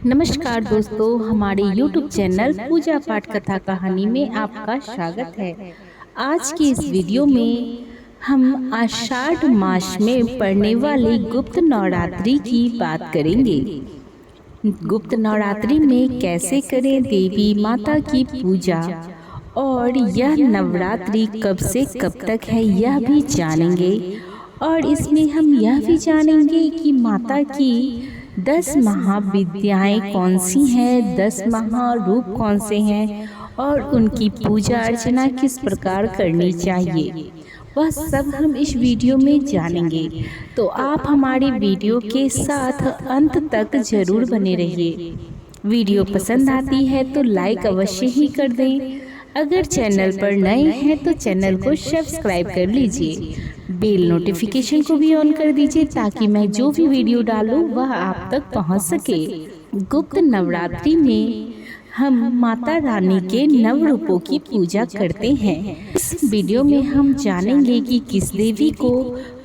नमस्कार दोस्तों, हमारे YouTube चैनल पूजा पाठ कथा कहानी में आपका स्वागत है। आज की इस वीडियो में हम आषाढ़ मास में पड़ने वाली गुप्त नवरात्रि की बात करेंगे। गुप्त नवरात्रि में कैसे करें देवी माता की पूजा और यह नवरात्रि कब से कब तक है यह भी जानेंगे। और इसमें हम यह भी जानेंगे कि माता की 10 महाविद्याएं कौन सी हैं, 10 महारूप कौन से हैं और उनकी पूजा अर्चना किस प्रकार करनी चाहिए, वह सब हम इस वीडियो में जानेंगे। तो आप हमारी वीडियो के साथ अंत तक जरूर बने रहिए। वीडियो पसंद आती है तो लाइक अवश्य ही कर दें। अगर चैनल पर नए हैं तो चैनल को सब्सक्राइब कर लीजिए, बेल नोटिफिकेशन को भी ऑन कर दीजिए ताकि मैं जो भी वीडियो डालूं वह आप तक पहुंच सके। गुप्त नवरात्रि में हम माता रानी के नव रूपों की पूजा करते हैं। इस वीडियो में हम जानेंगे कि किस देवी को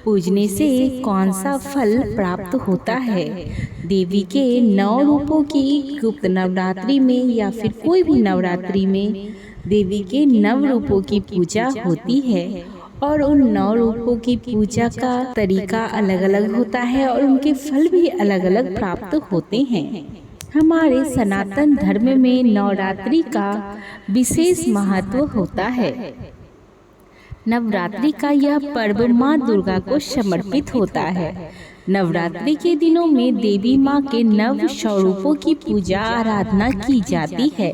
पूजने से कौन सा फल प्राप्त होता है। देवी के 9 रूपों की गुप्त नवरात्रि में या फिर कोई भी नवरात्रि में देवी के 9 रूपों की पूजा होती है और उन 9 रूपों की पूजा का तरीका अलग अलग होता है और उनके फल भी अलग अलग प्राप्त होते हैं। हमारे सनातन धर्म में नवरात्रि का विशेष महत्व होता है। नवरात्रि का यह पर्व माँ दुर्गा को समर्पित होता है। नवरात्रि के दिनों में देवी माँ के 9 स्वरूपों की पूजा आराधना की जाती है।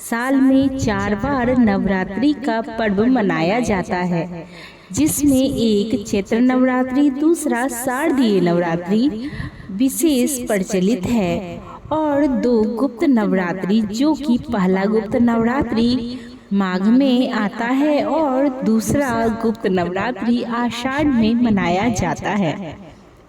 साल में 4 बार नवरात्रि का पर्व मनाया जाता है, जिसमें एक चैत्र नवरात्रि, दूसरा शारदीय नवरात्रि विशेष प्रचलित है और 2 गुप्त नवरात्रि, जो कि पहला गुप्त नवरात्रि माघ में आता है और दूसरा गुप्त नवरात्रि आषाढ़ में मनाया जाता है।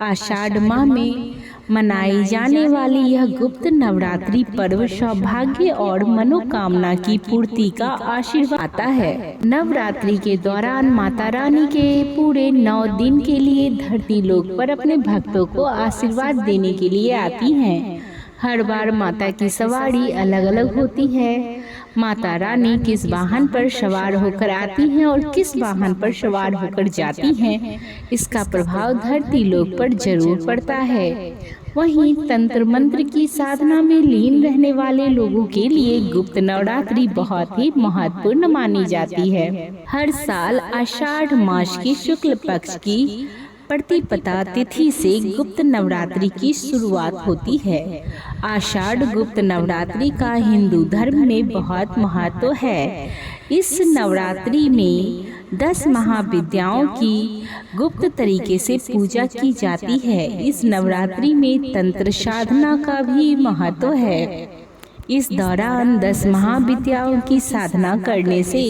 आषाढ़ माह में मनाई जाने वाली यह गुप्त नवरात्रि पर्व सौभाग्य और मनोकामना की पूर्ति का आशीर्वाद आता है। नवरात्रि के दौरान माता रानी के पूरे 9 दिन के लिए धरती लोक पर अपने भक्तों को आशीर्वाद देने के लिए आती हैं। हर बार माता की सवारी अलग अलग होती है। माता रानी किस वाहन पर सवार होकर आती हैं और किस वाहन पर सवार होकर जाती हैं, इसका प्रभाव धरती लोक पर जरूर पड़ता है। वहीं तंत्र मंत्र की साधना में लीन रहने वाले लोगों के लिए गुप्त नवरात्रि बहुत ही महत्वपूर्ण मानी जाती है। हर साल आषाढ़ मास की शुक्ल पक्ष की प्रतिपदा तिथि से गुप्त नवरात्रि की शुरुआत होती है। आषाढ़ गुप्त नवरात्रि का हिंदू धर्म में बहुत महत्व है। इस नवरात्रि में 10 महाविद्याओं की गुप्त तरीके से पूजा की जाती है। इस नवरात्रि में तंत्र साधना का भी महत्व है। इस दौरान 10 महाविद्याओं की साधना करने से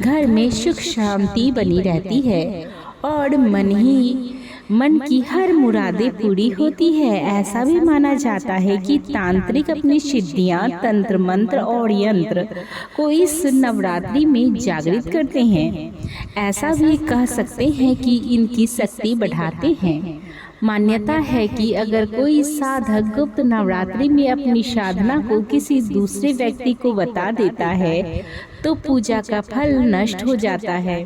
घर में सुख शांति बनी रहती है और मन की हर मुरादें पूरी होती है। ऐसा भी माना जाता है कि तांत्रिक अपनी सिद्धियां, तंत्र मंत्र और यंत्र को इस नवरात्रि में जागृत करते हैं। ऐसा भी कह सकते हैं कि इनकी शक्ति बढ़ाते हैं। मान्यता है कि अगर कोई साधक गुप्त नवरात्रि में अपनी साधना को किसी दूसरे व्यक्ति को बता देता है तो पूजा का फल नष्ट हो जाता है।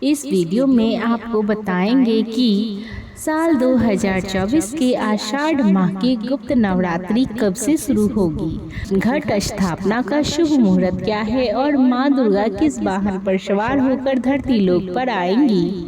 इस वीडियो में आपको बताएंगे कि साल 2024 के आषाढ़ माह की गुप्त नवरात्रि कब से शुरू होगी, घट स्थापना का शुभ मुहूर्त क्या है और माँ दुर्गा किस वाहन पर सवार होकर धरती लोक पर आएंगी।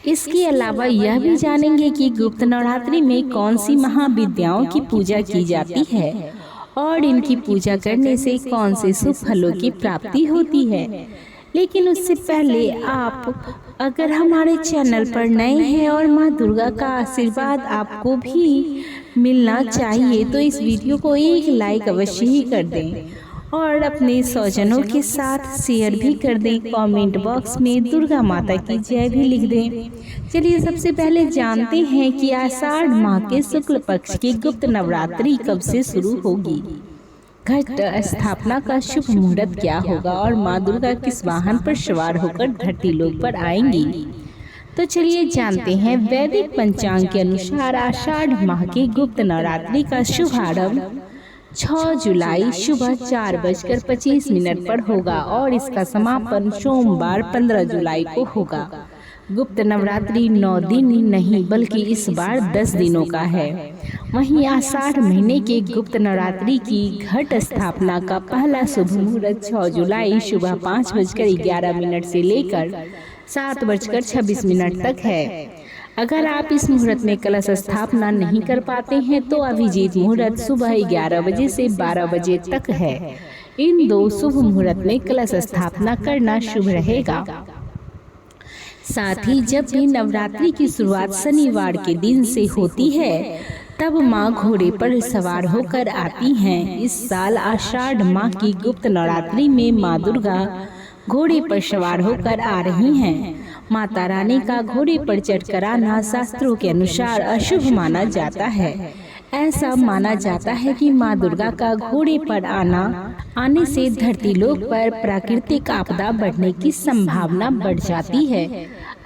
इसके अलावा यह भी जानेंगे कि गुप्त नवरात्रि में कौन सी महाविद्याओं की पूजा की जाती है और इनकी पूजा करने से कौन से शुभ फलों की प्राप्ति होती है। लेकिन उससे पहले आप अगर हमारे चैनल पर नए हैं और माँ दुर्गा का आशीर्वाद आपको भी मिलना चाहिए तो इस वीडियो को एक लाइक अवश्य ही कर दें और अपने स्वजनों के साथ शेयर भी कर दें। कमेंट बॉक्स में दुर्गा माता की जय भी लिख दें। चलिए सबसे पहले जानते हैं कि आषाढ़ माह के शुक्ल पक्ष की गुप्त नवरात्रि कब से शुरू होगी, घट स्थापना का शुभ मुहूर्त क्या होगा और माँ दुर्गा किस वाहन पर सवार होकर धरती लोक पर आएंगी। तो चलिए जानते हैं वैदिक पंचांग के अनुसार आषाढ़ माह की गुप्त नवरात्रि का शुभारंभ 6 जुलाई सुबह 4:25 पर होगा और इसका समापन सोमवार 15 जुलाई को होगा। गुप्त नवरात्रि 9 दिन नहीं बल्कि इस बार 10 दिनों का है। वहीं आषाढ़ महीने के गुप्त नवरात्रि की घट स्थापना का पहला शुभ मुहूर्त 6 जुलाई सुबह 5:11 से लेकर 7:26 तक है। अगर आप इस मुहूर्त में कलश स्थापना नहीं कर पाते हैं तो अभिजीत मुहूर्त सुबह 11 बजे से 12 बजे तक है। इन 2 शुभ मुहूर्त में कलश स्थापना करना शुभ रहेगा। साथ ही जब भी नवरात्रि की शुरुआत शनिवार के दिन से होती है तब माँ घोड़े पर सवार होकर आती हैं। इस साल आषाढ़ माह की गुप्त नवरात्रि में माँ दुर्गा घोड़े पर सवार होकर आ रही हैं। माता रानी का घोड़े पर चढ़कर आना शास्त्रों के अनुसार अशुभ माना जाता है। ऐसा माना जाता है कि माँ दुर्गा का घोड़े पर आने से धरती लोक पर प्राकृतिक आपदा बढ़ने की संभावना बढ़ जाती है।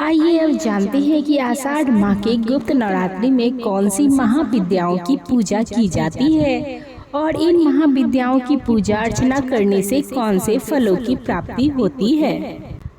आइए अब जानते हैं कि आषाढ़ माह के गुप्त नवरात्रि में कौन सी महाविद्याओं की पूजा की जाती है और इन महाविद्याओं की पूजा अर्चना करने से कौन से फलों की प्राप्ति होती है।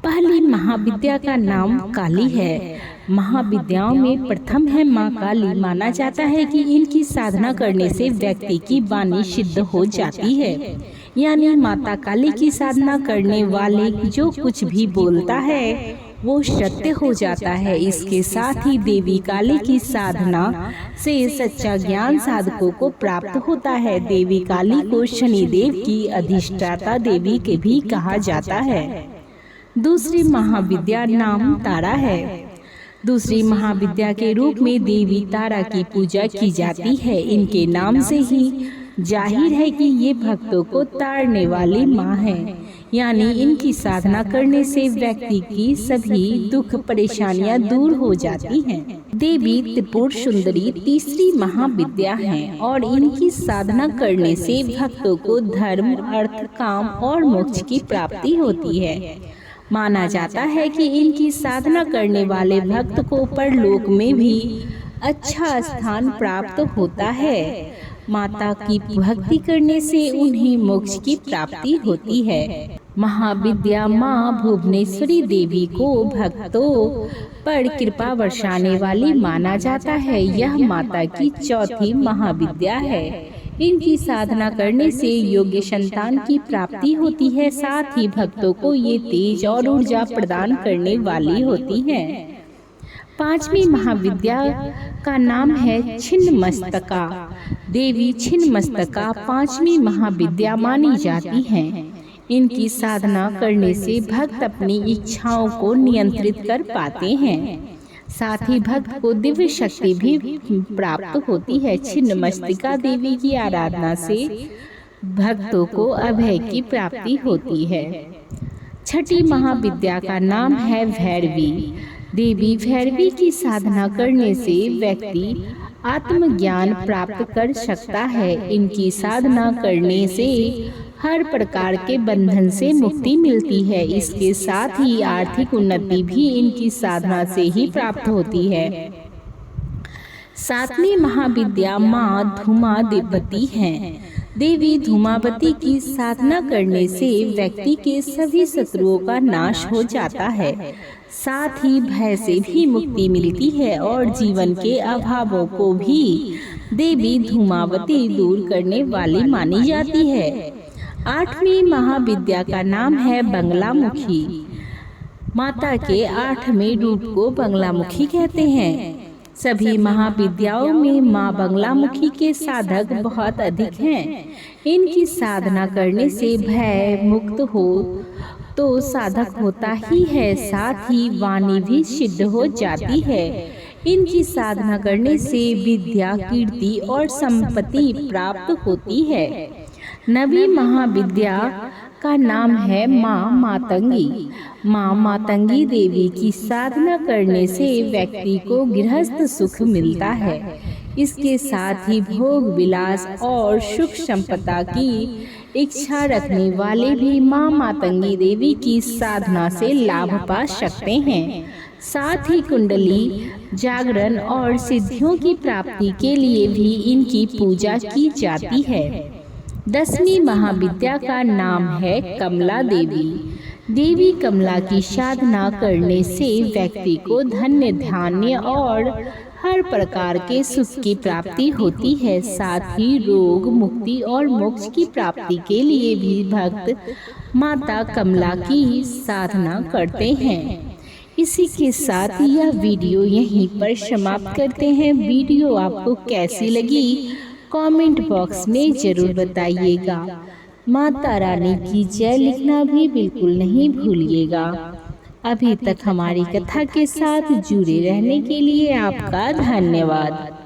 पहली महाविद्या का नाम काली है। महाविद्याओं में प्रथम है माँ काली। माना जाता है कि इनकी साधना करने से व्यक्ति की वाणी सिद्ध हो जाती है, यानी माता काली की साधना करने वाले जो कुछ भी बोलता है वो सत्य हो जाता है। इसके साथ ही देवी काली की साधना से सच्चा ज्ञान साधकों को प्राप्त होता है। देवी काली को शनिदेव की अधिष्ठाता देवी के भी कहा जाता है। दूसरी महाविद्या नाम तारा है। दूसरी महाविद्या के रूप में देवी तारा की पूजा की जाती है। इनके नाम से ही जाहिर है कि ये भक्तों को तारने वाली माँ है, यानी इनकी साधना करने से व्यक्ति की सभी दुख परेशानियां दूर हो जाती हैं। देवी त्रिपुर सुंदरी तीसरी महाविद्या है और इनकी साधना करने से भक्तों को धर्म, अर्थ, काम और मोक्ष की प्राप्ति होती है। माना जाता है कि इनकी साधना करने वाले भक्त को परलोक में भी अच्छा स्थान प्राप्त होता है। माता की भक्ति करने से उन्हें मोक्ष की प्राप्ति होती है। महाविद्या माँ भुवनेश्वरी देवी को भक्तों पर कृपा बरसाने वाली माना जाता है। यह माता की चौथी महाविद्या है। इनकी साधना करने से योग्य संतान की प्राप्ति होती है। साथ ही भक्तों को ये तेज और ऊर्जा प्रदान करने वाली होती है। पांचवी महाविद्या का नाम है छिन्नमस्तका। देवी छिन्नमस्तका पांचवी महाविद्या मानी जाती हैं। इनकी साधना करने से भक्त अपनी इच्छाओं को नियंत्रित कर पाते हैं। साथ ही भक्त को दिव्य शक्ति भी प्राप्त होती है। छिन्नमस्तिका देवी की आराधना से भक्तों को अभय की प्राप्ति होती है। छठी महाविद्या का नाम है भैरवी। देवी भैरवी की साधना करने से व्यक्ति आत्मज्ञान प्राप्त कर सकता है। इनकी साधना करने से हर प्रकार के बंधन से मुक्ति मिलती है। इसके साथ ही आर्थिक उन्नति भी इनकी साधना से ही प्राप्त होती है। सातवीं महाविद्या माँ धूमावती है। देवी धूमावती की साधना करने से व्यक्ति के सभी शत्रुओं का नाश हो जाता है। साथ ही भय से भी मुक्ति मिलती है और जीवन के अभावों को भी देवी धूमावती दूर करने वाली मानी जाती है। आठवीं महाविद्या का नाम है बंगलामुखी। माता के 8वें रूप को बंगलामुखी कहते हैं। सभी महाविद्याओं में माँ बंगलामुखी के साधक बहुत अधिक हैं। इनकी साधना करने से भय मुक्त हो तो साधक होता ही है। साथ ही वाणी भी सिद्ध हो जाती है। इनकी साधना करने से विद्या, कीर्ति और संपत्ति प्राप्त होती है। नवी महाविद्या का नाम है माँ मातंगी। माँ मातंगी देवी की साधना करने से व्यक्ति को गृहस्थ सुख मिलता है। इसके साथ ही भोग विलास और सुख संपदा की इच्छा रखने वाले भी माँ मातंगी देवी की साधना से लाभ पा सकते हैं। साथ ही कुंडली जागरण और सिद्धियों की प्राप्ति के लिए भी इनकी पूजा की जाती है। 10वीं महाविद्या का नाम है कमला देवी। देवी कमला की साधना करने से व्यक्ति को धन्य धान्य और हर प्रकार के सुख की प्राप्ति होती है। साथ ही रोग मुक्ति और मोक्ष की प्राप्ति के लिए भी भक्त माता कमला की साधना करते हैं। इसी के साथ यह वीडियो यहीं पर समाप्त करते हैं। वीडियो आपको कैसी लगी कमेंट बॉक्स में जरूर बताइएगा। माता रानी की जय लिखना भी बिल्कुल नहीं भूलिएगा। अभी तक हमारी कथा के साथ जुड़े रहने के लिए आपका धन्यवाद।